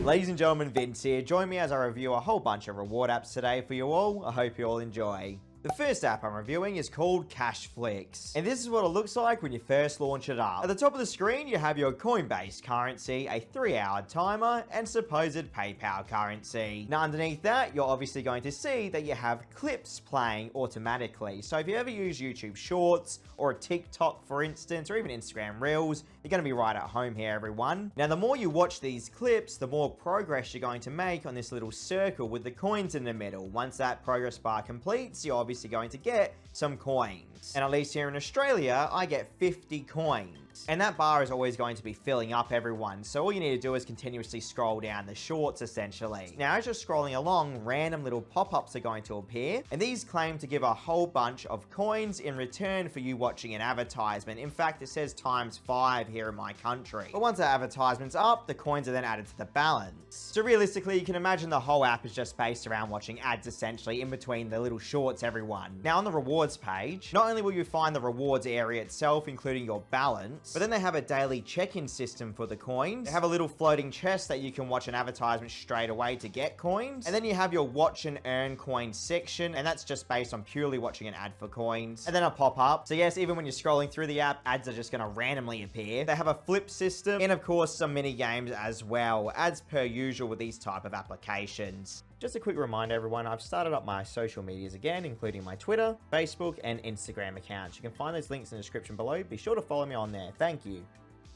Ladies and gentlemen, Vince here. Join me as I review a whole bunch of reward apps today for you all. I hope you all enjoy. The first app I'm reviewing is called CashFlicks, and this is what it looks like when you first launch it up. At the top of the screen, you have your coinbased currency, a 3-hour timer, and supposed PayPal currency. Now underneath that, you're obviously going to see that you have clips playing automatically. So if you ever use YouTube Shorts, or a TikTok for instance, or even Instagram Reels, you're going to be right at home here, everyone. Now the more you watch these clips, the more progress you're going to make on this little circle with the coins in the middle. Once that progress bar completes, you're obviously going to get some coins. And at least here in Australia, I get 50 coins. And that bar is always going to be filling up, everyone. So all you need to do is continuously scroll down the shorts, essentially. Now, as you're scrolling along, random little pop-ups are going to appear. And these claim to give a whole bunch of coins in return for you watching an advertisement. In fact, it says ×5 here in my country. But once the advertisement's up, the coins are then added to the balance. So realistically, you can imagine the whole app is just based around watching ads, essentially, in between the little shorts, everyone. Now, on the rewards page, not only will you find the rewards area itself, including your balance, but then they have a daily check-in system for the coins. They have a little floating chest that you can watch an advertisement straight away to get coins. And then you have your watch and earn coins section, and that's just based on purely watching an ad for coins. And then a pop-up. So yes, even when you're scrolling through the app, ads are just going to randomly appear. They have a flip system, and of course some mini games as well, as per usual with these type of applications. Just a quick reminder, everyone, I've started up my social medias again, including my Twitter, Facebook, and Instagram accounts. You can find those links in the description below. Be sure to follow me on there. Thank you.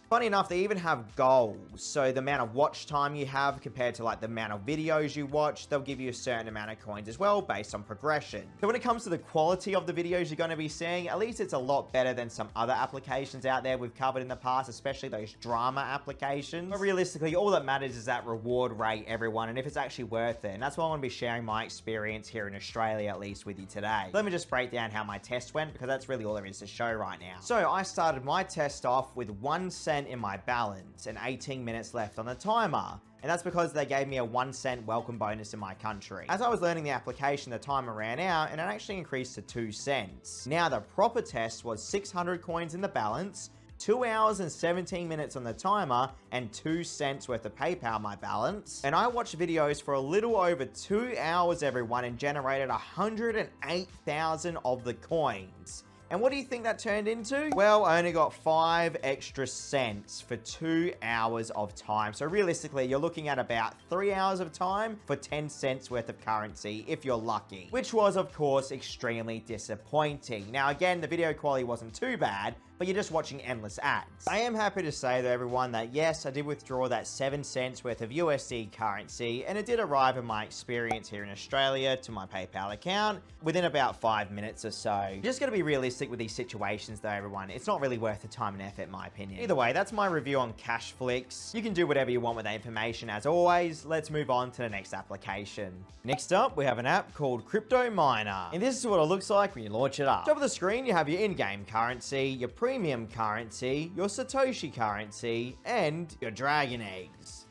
Funny enough, they even have goals. So the amount of watch time you have compared to like the amount of videos you watch, they'll give you a certain amount of coins as well based on progression. So when it comes to the quality of the videos you're going to be seeing, at least it's a lot better than some other applications out there we've covered in the past, especially those drama applications. But realistically, all that matters is that reward rate, everyone, and if it's actually worth it. And that's why I want to be sharing my experience here in Australia, at least with you today. Let me just break down how my test went, because that's really all there is to show right now. So I started my test off with 1 cent in my balance and 18 minutes left on the timer. And that's because they gave me a 1 cent welcome bonus in my country. As I was learning the application, the timer ran out and it actually increased to 2 cents. Now the proper test was 600 coins in the balance, 2 hours and 17 minutes on the timer, and 2 cents worth of PayPal my balance. And I watched videos for a little over 2 hours, everyone, and generated 108,000 of the coins. And what do you think that turned into? Well, I only got 5 extra cents for 2 hours of time. So realistically, you're looking at about 3 hours of time for 10 cents worth of currency, if you're lucky. Which was, of course, extremely disappointing. Now, again, the video quality wasn't too bad, but you're just watching endless ads. I am happy to say, though, everyone, that yes, I did withdraw that 7 cents worth of USD currency, and it did arrive in my experience here in Australia to my PayPal account within about 5 minutes or so. You just gotta be realistic with these situations, though, everyone. It's not really worth the time and effort, in my opinion. Either way, that's my review on CashFlicks. You can do whatever you want with that information. As always, let's move on to the next application. Next up, we have an app called Crypto Miner, and this is what it looks like when you launch it up. Top of the screen, you have your in-game currency, your premium currency, your Satoshi currency, and your Dragon Eggs.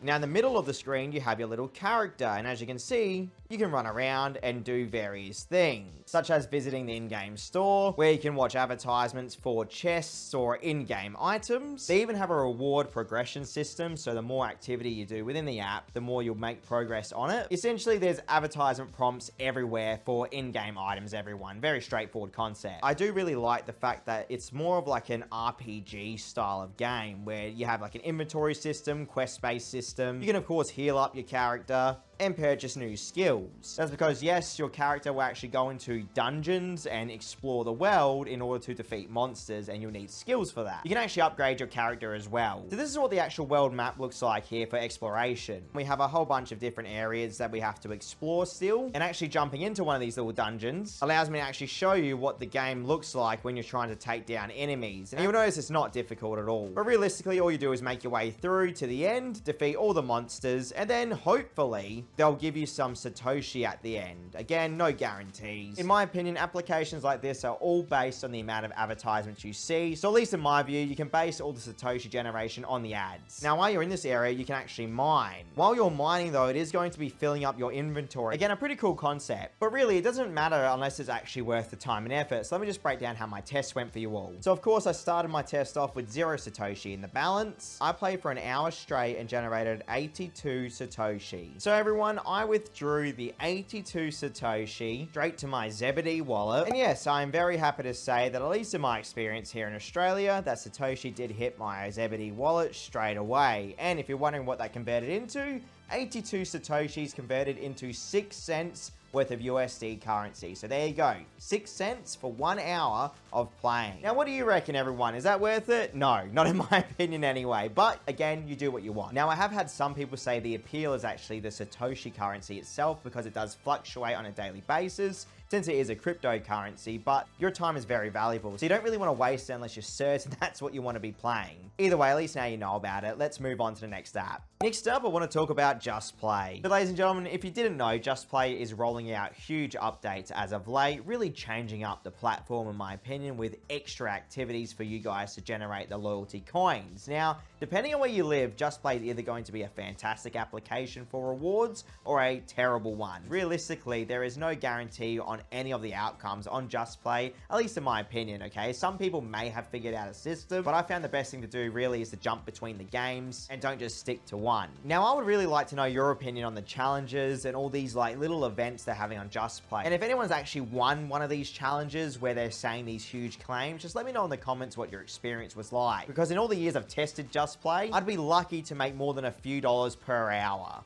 Now in the middle of the screen, you have your little character, and as you can see, you can run around and do various things, such as visiting the in-game store, where you can watch advertisements for chests or in-game items. They even have a reward progression system, so the more activity you do within the app, the more you'll make progress on it. Essentially, there's advertisement prompts everywhere for in-game items, everyone. Very straightforward concept. I do really like the fact that it's more of like an RPG style of game, where you have like an inventory system, quest-based system. You can, of course, heal up your character and purchase new skills. That's because, yes, your character will actually go into dungeons and explore the world in order to defeat monsters, and you'll need skills for that. You can actually upgrade your character as well. So this is what the actual world map looks like here for exploration. We have a whole bunch of different areas that we have to explore still, and actually jumping into one of these little dungeons allows me to actually show you what the game looks like when you're trying to take down enemies. And you'll notice it's not difficult at all. But realistically, all you do is make your way through to the end, defeat all the monsters, and then hopefully they'll give you some Satoshi at the end. Again, no guarantees. In my opinion, applications like this are all based on the amount of advertisements you see. So at least in my view, you can base all the Satoshi generation on the ads. Now, while you're in this area, you can actually mine. While you're mining though, it is going to be filling up your inventory. Again, a pretty cool concept, but really it doesn't matter unless it's actually worth the time and effort. So let me just break down how my test went for you all. So of course, I started my test off with 0 Satoshi in the balance. I played for an hour straight and generated 82 Satoshi. So everyone, I withdrew the 82 Satoshi straight to my Zebedee wallet. And yes, I'm very happy to say that at least in my experience here in Australia, that Satoshi did hit my Zebedee wallet straight away. And if you're wondering what that converted into, 82 Satoshis converted into 6 cents worth of USD currency. So there you go, 6 cents for 1 hour of playing. Now, what do you reckon, everyone? Is that worth it? No, not in my opinion anyway. But again, you do what you want. Now, I have had some people say the appeal is actually the Satoshi currency itself because it does fluctuate on a daily basis, since it is a cryptocurrency, but your time is very valuable. So you don't really want to waste it unless you're certain that's what you want to be playing. Either way, at least now you know about it. Let's move on to the next app. Next up, I want to talk about JustPlay. So ladies and gentlemen, if you didn't know, JustPlay is rolling out huge updates as of late, really changing up the platform in my opinion with extra activities for you guys to generate the loyalty coins. Now, depending on where you live, JustPlay is either going to be a fantastic application for rewards or a terrible one. Realistically, there is no guarantee on any of the outcomes on JustPlay, at least in my opinion, okay? Some people may have figured out a system, but I found the best thing to do really is to jump between the games and don't just stick to one. Now, I would really like to know your opinion on the challenges and all these like little events they're having on JustPlay. And if anyone's actually won one of these challenges where they're saying these huge claims, just let me know in the comments what your experience was like. Because in all the years I've tested JustPlay, I'd be lucky to make more than a few dollars per hour.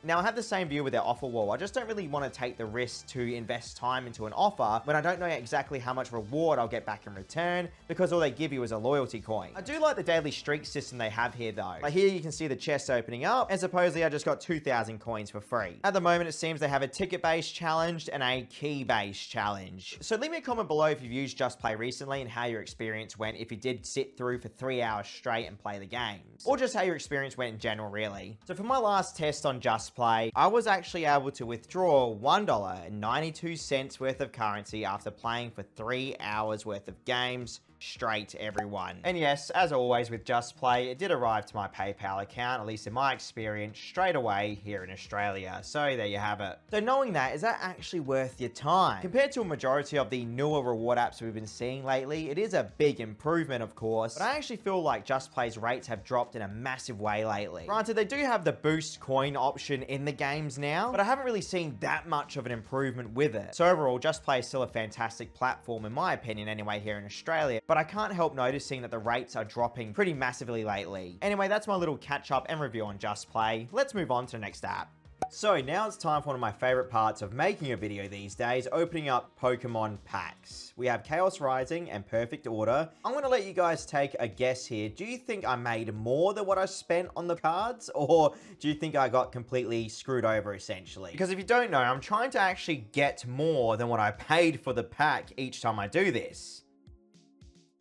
Now, I have the same view with their offer wall. I just don't really want to take the risk to invest time into an offer when I don't know exactly how much reward I'll get back in return because all they give you is a loyalty coin. I do like the daily streak system they have here though. Like here you can see the chest opening up and supposedly I just got 2,000 coins for free. At the moment, it seems they have a ticket-based challenge and a key-based challenge. So leave me a comment below if you've used JustPlay recently and how your experience went if you did sit through for 3 hours straight and play the games. Or just how your experience went in general, really. So for my last test on JustPlay, I was actually able to withdraw $1.92 worth of currency after playing for 3 hours worth of games straight, everyone. And yes, as always with JustPlay, it did arrive to my PayPal account, at least in my experience, straight away here in Australia. So there you have it. So knowing that, is that actually worth your time? Compared to a majority of the newer reward apps we've been seeing lately, it is a big improvement, of course, but I actually feel like JustPlay's rates have dropped in a massive way lately. Granted, they do have the boost coin option in the games now, but I haven't really seen that much of an improvement with it. So overall, JustPlay is still a fantastic platform, in my opinion anyway, here in Australia, but I can't help noticing that the rates are dropping pretty massively lately. Anyway, that's my little catch up and review on JustPlay. Let's move on to the next app. So now it's time for one of my favorite parts of making a video these days, opening up Pokemon packs. We have Chaos Rising and Perfect Order. I'm going to let you guys take a guess here. Do you think I made more than what I spent on the cards? Or do you think I got completely screwed over essentially? Because if you don't know, I'm trying to actually get more than what I paid for the pack each time I do this.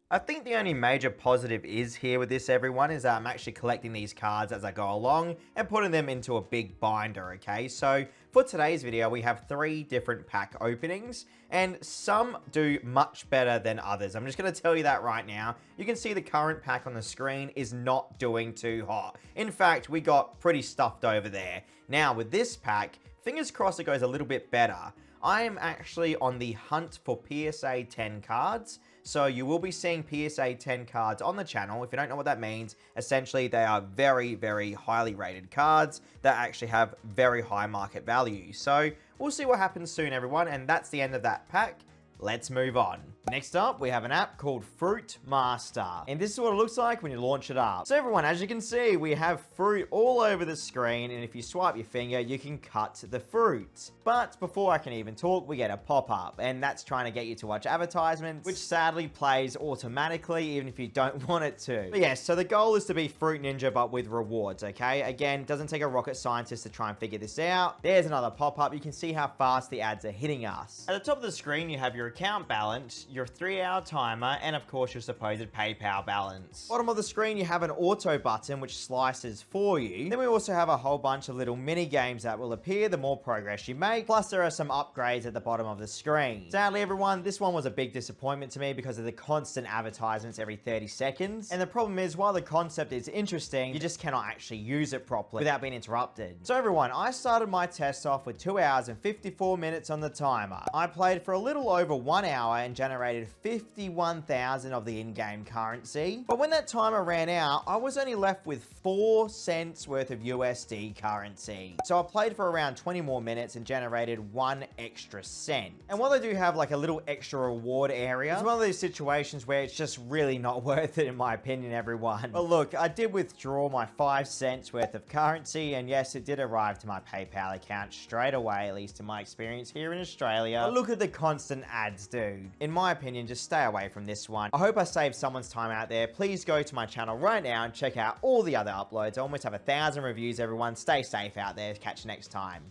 I think the only major positive is here with this, everyone, is that I'm actually collecting these cards as I go along and putting them into a big binder, okay? So for today's video, we have 3 different pack openings, and some do much better than others. I'm just going to tell you that right now. You can see the current pack on the screen is not doing too hot. In fact, we got pretty stuffed over there. Now, with this pack, fingers crossed it goes a little bit better. I am actually on the hunt for PSA 10 cards. So you will be seeing PSA 10 cards on the channel. If you don't know what that means, essentially they are very, very highly rated cards that actually have very high market value. So we'll see what happens soon, everyone. And that's the end of that pack. Let's move on. Next up, we have an app called Fruit Master. And this is what it looks like when you launch it up. So everyone, as you can see, we have fruit all over the screen. And if you swipe your finger, you can cut the fruit. But before I can even talk, we get a pop-up. And that's trying to get you to watch advertisements, which sadly plays automatically, even if you don't want it to. But yes, so the goal is to be Fruit Ninja, but with rewards, okay? Again, doesn't take a rocket scientist to try and figure this out. There's another pop-up. You can see how fast the ads are hitting us. At the top of the screen, you have your account balance, your 3-hour timer, and of course your supposed PayPal balance. Bottom of the screen, you have an auto button which slices for you. Then we also have a whole bunch of little mini games that will appear the more progress you make, plus there are some upgrades at the bottom of the screen. Sadly everyone, this one was a big disappointment to me because of the constant advertisements every 30 seconds, and the problem is while the concept is interesting, you just cannot actually use it properly without being interrupted. So everyone, I started my test off with 2 hours and 54 minutes on the timer. I played for a little over 1 hour and generated 51,000 of the in-game currency, but when that timer ran out, I was only left with 4 cents worth of USD currency. So I played for around 20 more minutes and generated 1 extra cent. And while I do have like a little extra reward area, it's one of those situations where it's just really not worth it in my opinion, everyone. But look, I did withdraw my 5 cents worth of currency, and yes, it did arrive to my PayPal account straight away, at least in my experience here in Australia. But look at the constant ads, dude. In my opinion, just stay away from this one. I hope I saved someone's time out there. Please go to my channel right now and check out all the other uploads. I almost have 1,000 reviews, everyone. Stay safe out there. Catch you next time.